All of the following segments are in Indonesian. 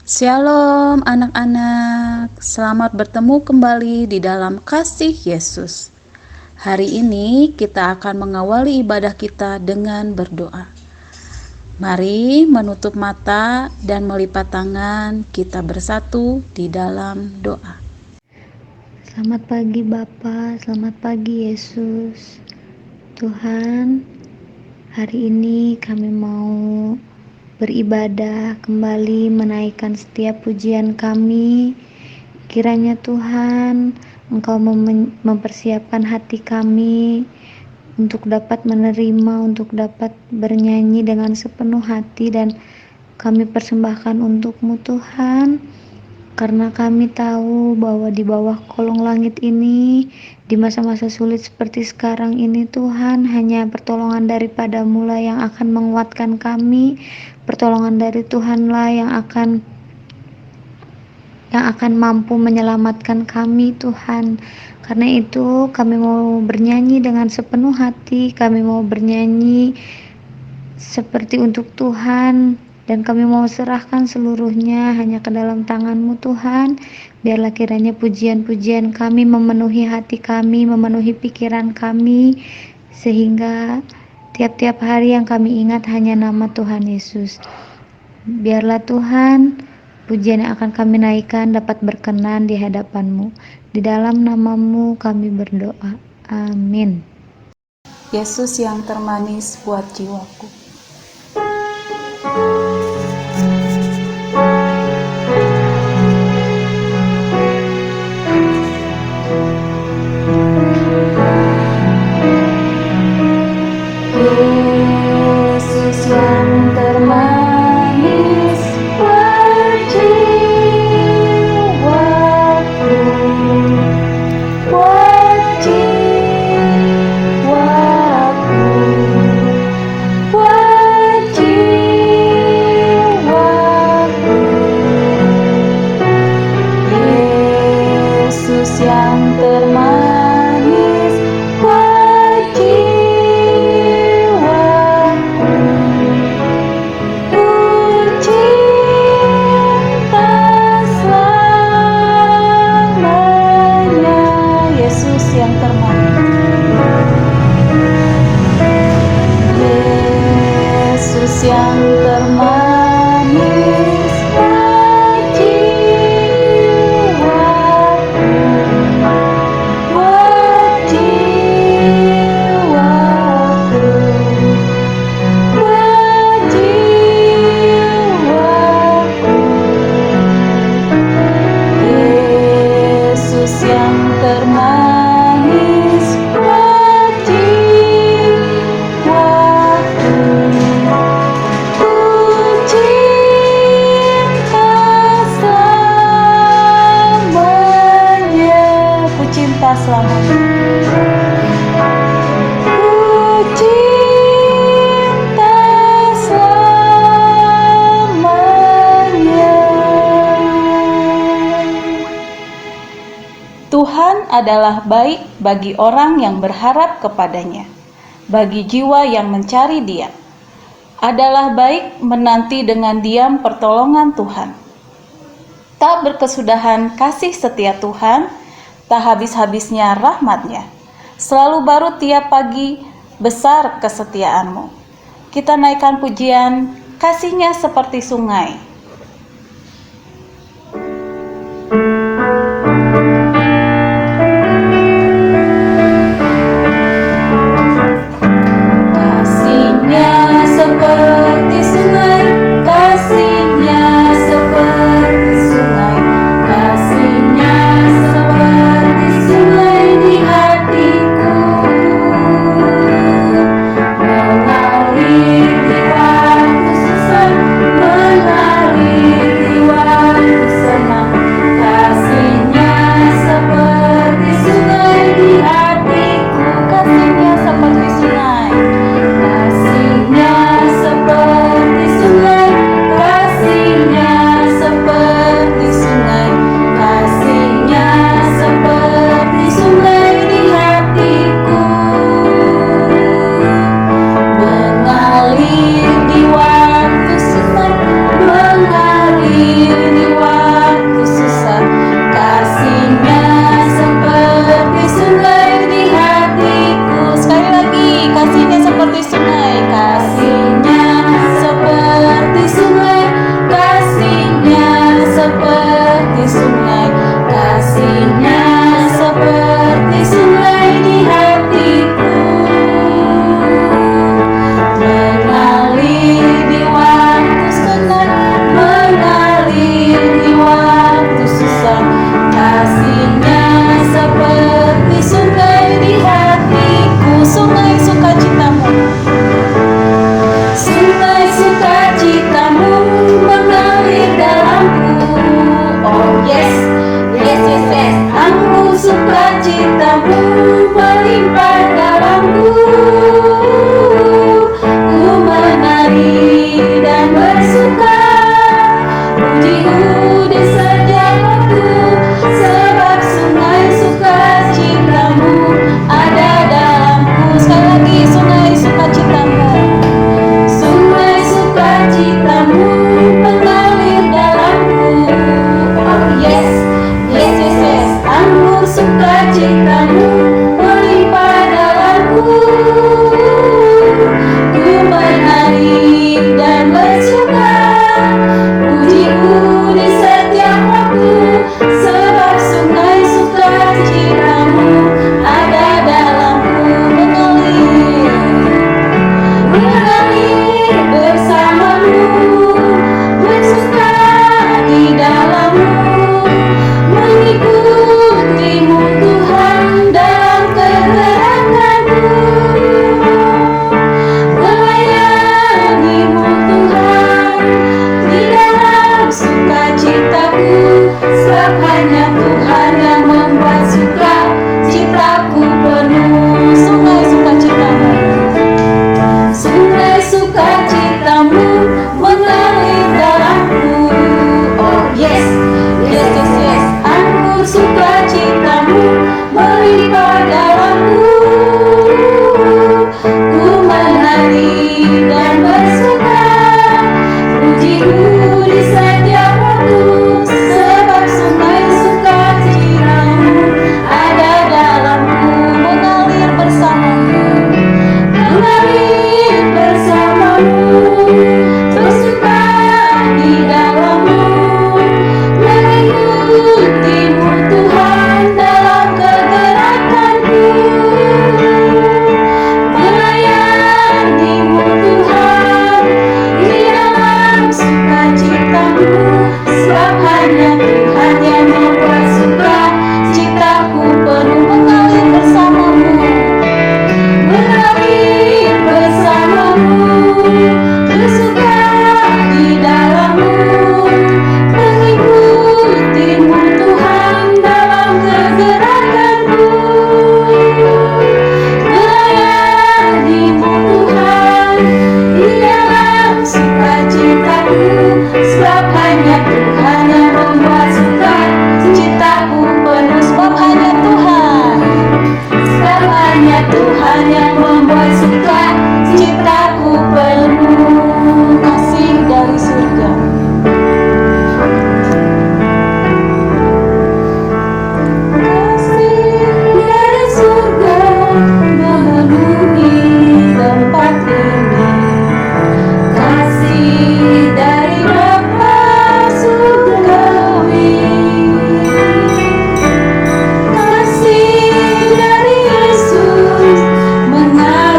Shalom anak-anak, selamat bertemu kembali di dalam kasih Yesus. Hari ini kita akan mengawali ibadah kita dengan berdoa. Mari menutup mata dan melipat tangan, kita bersatu di dalam doa. Selamat pagi Bapa, selamat pagi Yesus. Tuhan, hari ini kami mau beribadah, kembali menaikkan setiap pujian kami. Kiranya Tuhan, Engkau mempersiapkan hati kami untuk dapat menerima, untuk dapat bernyanyi dengan sepenuh hati, dan kami persembahkan untuk-Mu Tuhan. Karena kami tahu bahwa di bawah kolong langit ini, di masa-masa sulit seperti sekarang ini, Tuhan, hanya pertolongan daripada-Mu lah yang akan menguatkan kami. Pertolongan dari Tuhanlah yang akan mampu menyelamatkan kami, Tuhan. Karena itu kami mau bernyanyi dengan sepenuh hati, kami mau bernyanyi seperti untuk Tuhan, dan kami mau serahkan seluruhnya hanya ke dalam tangan-Mu Tuhan. Biarlah kiranya pujian-pujian kami memenuhi hati kami, memenuhi pikiran kami, sehingga tiap-tiap hari yang kami ingat hanya nama Tuhan Yesus. Biarlah Tuhan, pujian yang akan kami naikkan dapat berkenan di hadapan-Mu. Di dalam nama-Mu kami berdoa. Amin. Yesus yang termanis buat jiwaku. Yesus yang termanis buat jiwaku, buat jiwaku, buat jiwaku. Yesus yang termanis buat jiwaku, ku cinta selamanya. Yesus yang termanis, Yesus yang termanis buat jiwaku, buat jiwaku, buat jiwaku. Yesus yang termanis buat jiwaku, ku cinta selamanya, ku cinta selamanya, ku cinta selamanya. Tuhan adalah baik bagi orang yang berharap kepadanya, bagi jiwa yang mencari Dia. Adalah baik menanti dengan diam pertolongan Tuhan. Tak berkesudahan kasih setia Tuhan, tak habis-habisnya rahmat-Nya. Selalu baru tiap pagi, besar kesetiaan-Mu. Kita naikkan pujian, kasih-Nya seperti sungai. Kasih-Nya seperti sungai, kasih-Nya seperti sungai, kasih-Nya seperti sungai di hatiku, mengalir di waktu susah, mengalir di waktu senang. di setiap waktu, sebab sungai sukacitamu ada dalamku. Sekali lagi, sungai sukacitamu. Sungai sukacitamu mengalir dalamku. Oh yes, yes, yes, yes. Anggur sukacitamu melimpah dalamku. Ku menari dan bersuka, pujiku di setiap waktu, sebab sungai sukacitamu ada dalamku. Mengalir bersamamu, bersuka di dalammu, mengikutimu Tuhan dalam kegerakanku, melayanimu Tuhan di dalam sukacitaku, sebab hanya Tuhan yang membuat sukacitaku penuh. Sungai sukacitamu, sungai sukacitamu mengalir dalamku. Oh yes, yes, yes, yes. Anggur sukacitamu melimpah dalamku. Ku menari dan bersuka, pujiku di setiap waktu, sebab sungai sukacitamu ada dalamku. Mengalir bersamamu, mengalir bersamamu, bersuka di dalammu, mengikutimu Tuhan dalam kegerakanku, melayanimu Tuhan di dalam sukacitamu, sebab hanya Tuhan yang membuat sukacitaku penuh. Mengalir bersamamu, mengalir bersamamu, bersuka di dalammu, mengikutimu Tuhan dalam kegerakanku, melayanimu Tuhan di dalam sukacitaku, sebab hanya Tuhan yang membuat sukacitaku penuh. Sebab hanya Tuhan, sebab hanya Tuhan yang membuat sukacitaku penuh. Kasih dari surga, kasih dari surga memenuhi tempat ini. Kasih dari Bapa surgawi, kasih dari Yesus mengalir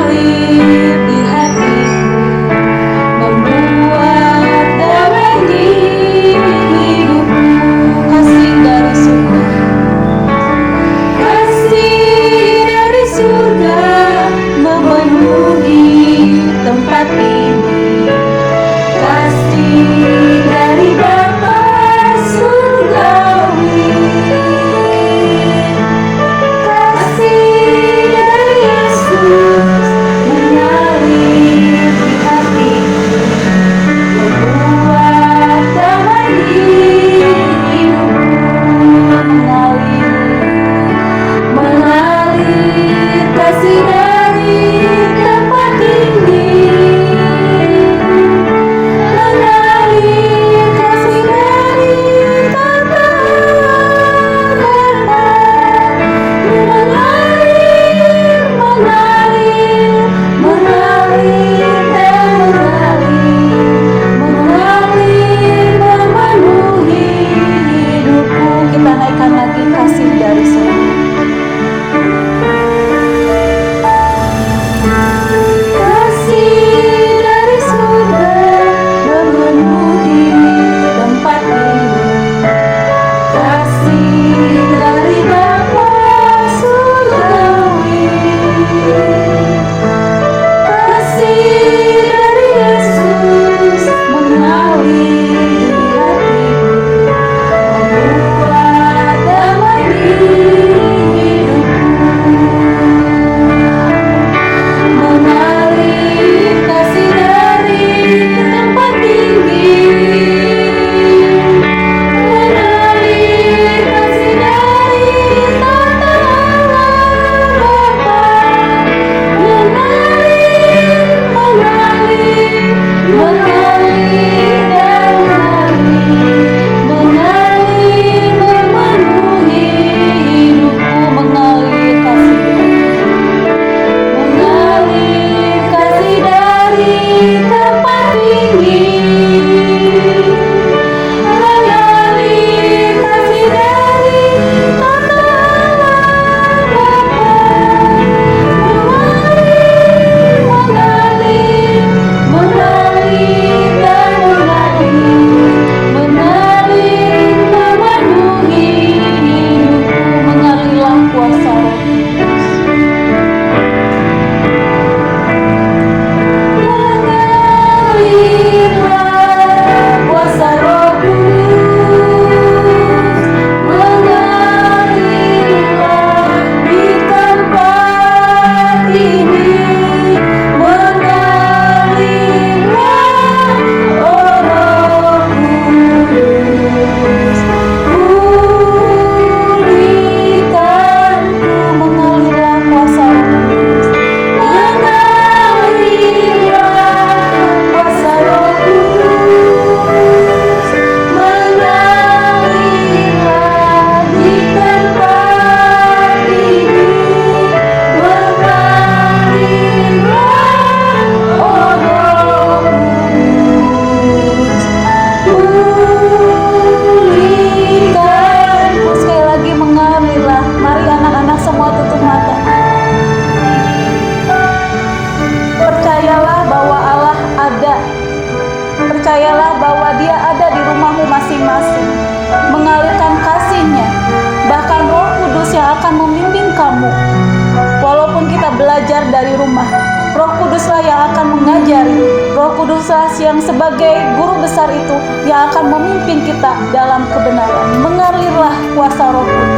Kuduslah yang akan mengajari, Roh Kuduslah yang sebagai guru besar itu yang akan memimpin kita dalam kebenaran. Mengalirlah kuasa Roh Kudus.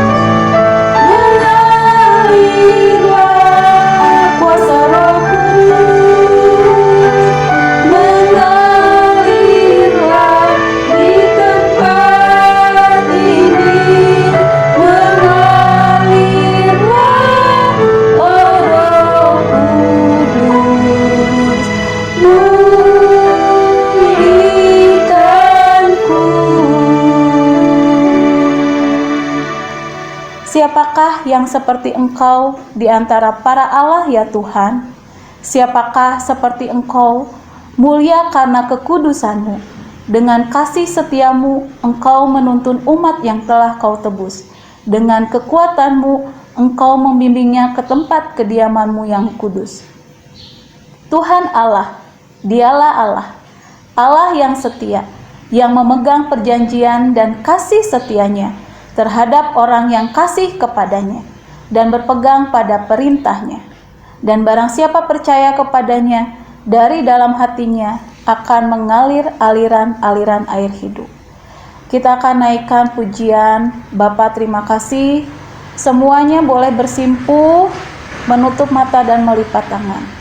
Mengalirlah kuasa Roh Kudus. Mengalirlah di tempat ini. Mengalirlah, oh Roh Kudus. Pulihkanku. Siapakah yang seperti Engkau di antara para Allah ya Tuhan? Siapakah seperti Engkau, mulia karena kekudusan-Mu? Dengan kasih setiamu, Engkau menuntun umat yang telah Kau tebus. Dengan kekuatan-Mu, Engkau membimbingnya ke tempat kediaman-Mu yang kudus. Tuhan Allah, Dialah Allah, Allah yang setia, yang memegang perjanjian dan kasih setianya terhadap orang yang kasih kepadanya dan berpegang pada perintahnya. Dan barang siapa percaya kepadanya, dari dalam hatinya akan mengalir aliran-aliran air hidup. Kita akan naikkan pujian. Bapa, terima kasih. Semuanya boleh bersimpuh, menutup mata dan melipat tangan.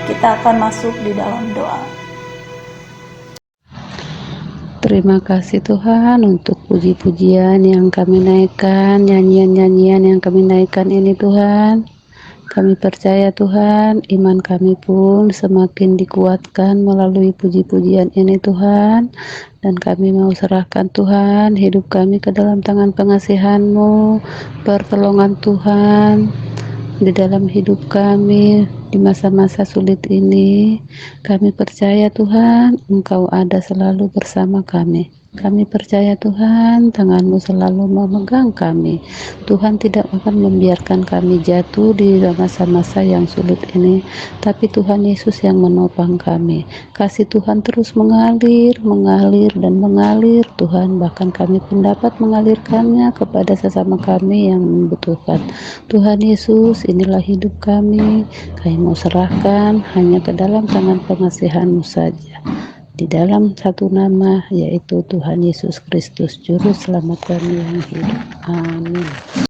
Kita akan masuk di dalam doa. Terima kasih Tuhan untuk puji-pujian yang kami naikkan, nyanyian-nyanyian yang kami naikkan ini Tuhan. Kami percaya Tuhan, iman kami pun semakin dikuatkan melalui puji-pujian ini Tuhan. Dan kami mau serahkan Tuhan, hidup kami ke dalam tangan pengasihan-Mu, pertolongan Tuhan di dalam hidup kami di masa-masa sulit ini. Kami percaya Tuhan, Engkau ada selalu bersama kami. Kami percaya Tuhan, tangan-Mu selalu memegang kami. Tuhan tidak akan membiarkan kami jatuh di masa-masa yang sulit ini, tapi Tuhan Yesus yang menopang kami. Kasih Tuhan terus mengalir, mengalir, dan mengalir Tuhan, bahkan kami pun dapat mengalirkannya kepada sesama kami yang membutuhkan. Tuhan Yesus, inilah hidup kami mau serahkan hanya ke dalam tangan pengasihan-Mu saja. Di dalam satu nama, yaitu Tuhan Yesus Kristus, Juru Selamat kami yang hidup. Amin.